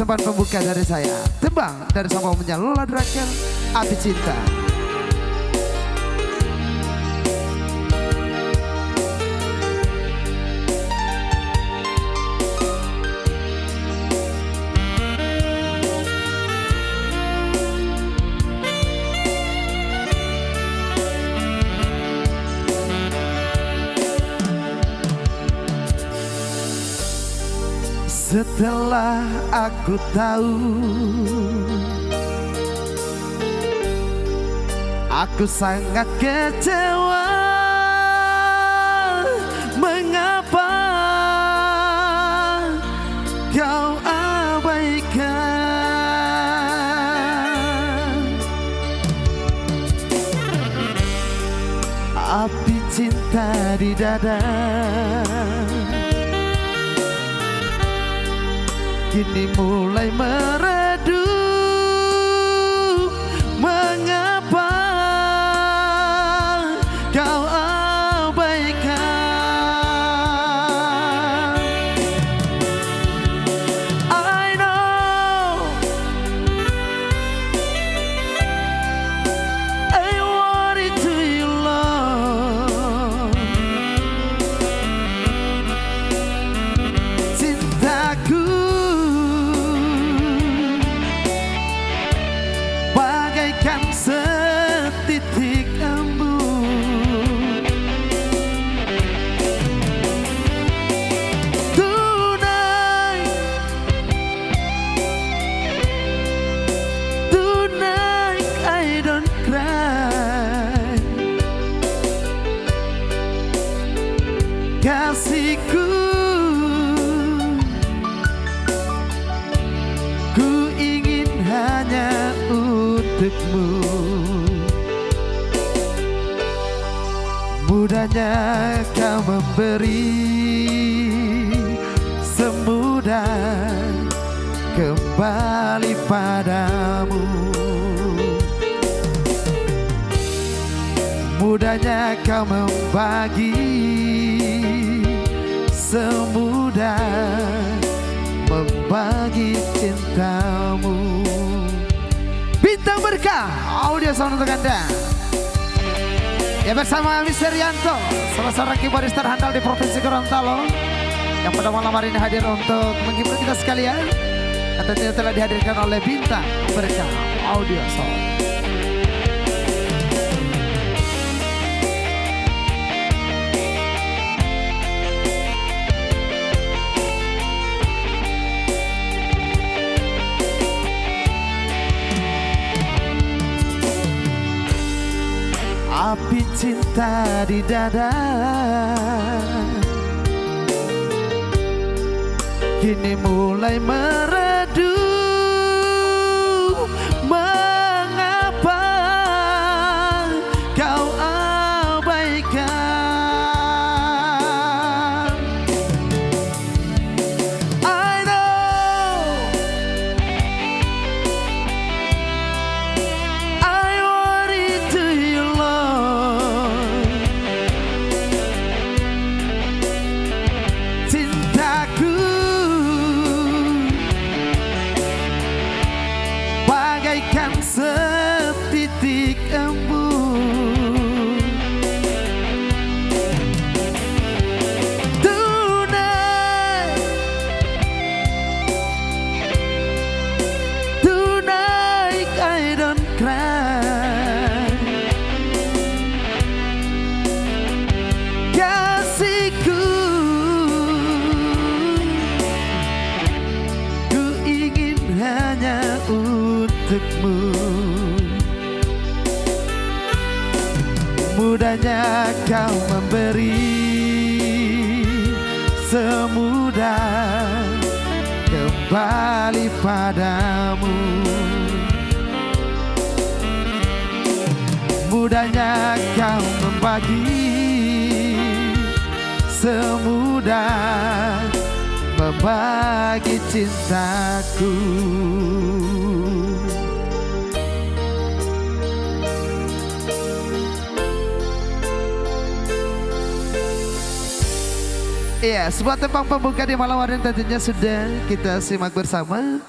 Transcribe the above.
tempat pembuka dari saya. Tembang dari sama punya Lola Drakel, Api Cinta. Setelah aku tahu, aku sangat kecewa. Mengapa kau abaikan api cinta di dada? Kini mulai meredup. Mengapa kau abaikan? I know I want it to you, Lord. Cintaku bagaikan setitik embun. Tonight I don't cry. Kasihku, ku ingin hanya untukmu. Mudahnya kau memberi, semudah kembali padamu. Mudahnya kau membagi, semudah membagi cintamu. Bintang Berkah, audio sound untuk Anda. Ya, bersama Mr. Yanto, salah seorang keyboardis terhandal di Provinsi Gorontalo, yang pada malam hari ini hadir untuk menghibur kita sekalian. Dan tentunya telah dihadirkan oleh Bintang Berkah, audio sound. Api cinta di dada kini mulai meredup. Mengapa kau abaikan? I know I want it to you, Lord. Cintaku bagaikan setitik embun. Tonight I don't cry. Kasihku, ku ingin hanya untukmu. Mudahnya kau memberi, semudah kembali padamu. Mudahnya kau membagi, semudah membagi cintaku. Iya, sebuah tembang pembuka di malam hari ini tentunya sudah kita simak bersama.